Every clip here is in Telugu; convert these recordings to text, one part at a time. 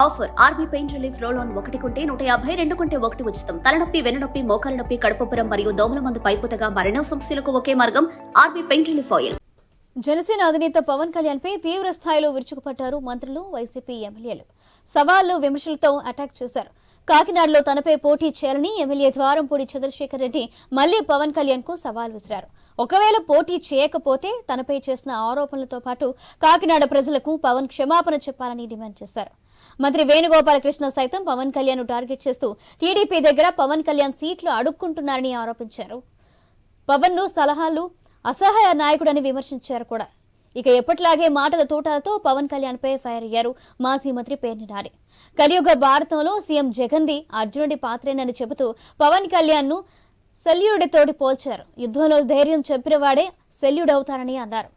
Offer RB pain relief roll on 1 కొంటే 150, 2 కొంటే 1 ఉచితం. తలనొప్పి, వెన్నునొప్పి, మోకాలు నొప్పి, కడుపుపురం మరియు దోమల మందు పైపుతగా మరెన్నో సమస్యలకు ఒకే మార్గం RB pain relief oil. Janasena అధినేత పవన్ కళ్యాణ్ పై తీవ్ర స్థాయిలో విరుచుకుపడ్డారు మంత్రులు, వైసీపీ ఎమ్మెల్యేలు. సవాళ్లు, విమర్శలతో అటాక్ చేశారు. కాకినాడలో తనపై పోటీ చేయాలని ఎమ్మెల్యే ద్వారంపూడి చంద్రశేఖర్ రెడ్డి మళ్లీ పవన్ కళ్యాణ్ కు సవాల్ విసిరారు. ఒకవేళ పోటీ చేయకపోతే తనపై చేసిన ఆరోపణలతో పాటు కాకినాడ ప్రజలకు పవన్ క్షమాపణ చెప్పాలని డిమాండ్ చేశారు. మంత్రి వేణుగోపాలకృష్ణ సైతం పవన్ కళ్యాణ్ టార్గెట్ చేస్తూ టీడీపీ దగ్గర పవన్ కళ్యాణ్ సీట్లు అడుక్కుంటున్నారని ఆరోపించారు. పవన్ ను సలహాలు అసహాయ నాయకుడని విమర్శించారు కూడా. ఇక ఎప్పటిలాగే మాటల తూటాలతో పవన్ కళ్యాణ్ పై ఫైర్ అయ్యారు మాజీ మంత్రి పేర్ని నాని. కలియుగ భారతంలో సీఎం జగన్ది అర్జునుడి పాత్రేనని చెబుతూ పవన్ కళ్యాణ్ ను శల్యుడితోటి పోల్చారు. యుద్ధంలో ధైర్యం చెప్పినవాడే శల్యుడవుతారని అన్నారు.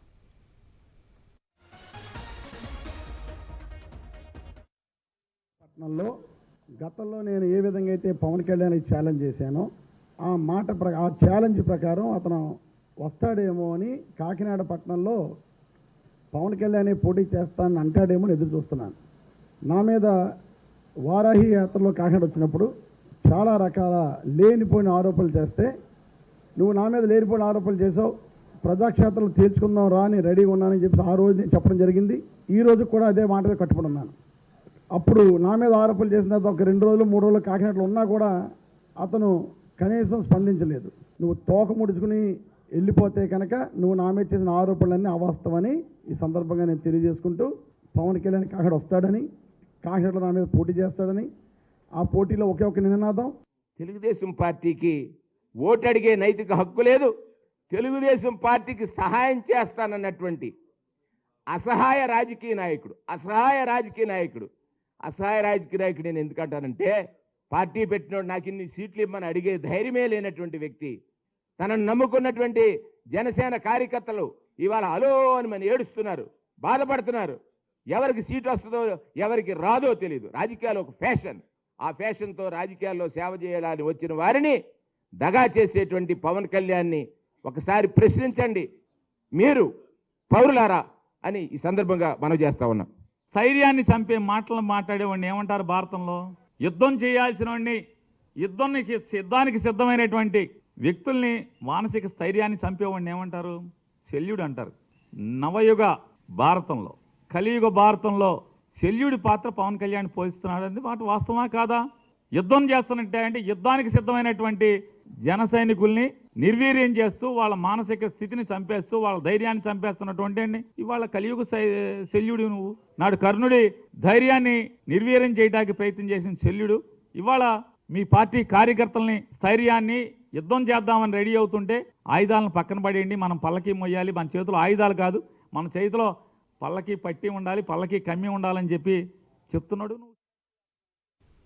గతంలో నేను ఏ విధంగా అయితే పవన్ కళ్యాణ్ ఛాలెంజ్ చేశానో ఆ ఛాలెంజ్ ప్రకారం అతను వస్తాడేమో అని కాకినాడ పట్టణంలో పవన్ కళ్యాణ్ పోటీ చేస్తానని అంటాడేమో ఎదురు చూస్తున్నాను. నా మీద వారాహి యాత్రలో కాకినాడ వచ్చినప్పుడు చాలా రకాల లేనిపోయిన ఆరోపణలు చేస్తే, నువ్వు నా మీద లేనిపోయిన ఆరోపణలు చేసావు, ప్రజాక్షేత్రంలో తేల్చుకుందాం రా అని రెడీగా ఉన్నానని చెప్పి ఆ రోజు నేను చెప్పడం జరిగింది. ఈ రోజు కూడా అదే మాటగా కట్టుబడి ఉన్నాను. అప్పుడు నా మీద ఆరోపణలు చేసిన తర్వాత ఒక 2 రోజులు 3 రోజులు కాకినాడలో ఉన్నా కూడా అతను కనీసం స్పందించలేదు. నువ్వు తోక ముడుచుకుని వెళ్ళిపోతే కనుక నువ్వు నా మీద చేసిన ఆరోపణలన్నీ అవాస్తవని ఈ సందర్భంగా నేను తెలియజేసుకుంటూ, పవన్ కళ్యాణ్ కాకినాడ వస్తాడని, కాకినాడలో నా మీద పోటీ చేస్తాడని, ఆ పోటీలో ఒకే ఒక నినాదం, తెలుగుదేశం పార్టీకి ఓటు అడిగే నైతిక హక్కు లేదు, తెలుగుదేశం పార్టీకి సహాయం చేస్తానన్నటువంటి అసహాయ రాజకీయ నాయకుడు నేను ఎందుకంటానంటే, పార్టీ పెట్టినోడు నాకు ఇన్ని సీట్లు ఇమ్మని అడిగే ధైర్యమే లేనటువంటి వ్యక్తి, తనను నమ్ముకున్నటువంటి జనసేన కార్యకర్తలు ఇవాళ అలో అని మన ఏడుస్తున్నారు, బాధపడుతున్నారు. ఎవరికి సీటు వస్తుందో ఎవరికి రాదో తెలియదు. రాజకీయాలు ఒక ఫ్యాషన్, ఆ ఫ్యాషన్తో రాజకీయాల్లో సేవ చేయాలని వచ్చిన వారిని దగా చేసేటువంటి పవన్ కళ్యాణ్ని ఒకసారి ప్రశ్నించండి మీరు పౌరులారా అని ఈ సందర్భంగా మనం చేస్తా ఉన్నాం. స్థైర్యాన్ని చంపే మాటలు మాట్లాడేవాడిని ఏమంటారు భారతంలో? యుద్ధం చేయాల్సిన వాడిని, యుద్ధానికి సిద్ధమైనటువంటి వ్యక్తుల్ని, మానసిక స్థైర్యాన్ని చంపేవాడిని ఏమంటారు? శల్యుడు అంటారు. నవయుగ భారతంలో, కలియుగ భారతంలో శల్యుడి పాత్ర పవన్ కళ్యాణ్ పోషిస్తున్నాడు అనేది మాట వాస్తవమా కాదా? యుద్ధం చేస్తున్నట్టే అంటే యుద్ధానికి సిద్ధమైనటువంటి జన సైనికుల్ని నిర్వీర్యం చేస్తూ వాళ్ళ మానసిక స్థితిని చంపేస్తూ వాళ్ళ ధైర్యాన్ని చంపేస్తున్నటువంటి ఇవాళ కలియుగ శల్యుడు నువ్వు. నాడు కర్ణుడి ధైర్యాన్ని నిర్వీర్యం చేయడానికి ప్రయత్నం చేసిన శల్యుడు ఇవాళ మీ పార్టీ కార్యకర్తల్ని స్థైర్యాన్ని యుద్ధం చేద్దామని రెడీ అవుతుంటే ఆయుధాలను పక్కన పడేయండి, మనం పల్లకి మొయ్యాలి, మన చేతిలో ఆయుధాలు కాదు, మన చేతిలో పల్లకి పట్టి ఉండాలి, పల్లకి కమ్మి ఉండాలని చెప్పి చెప్తున్నాడు.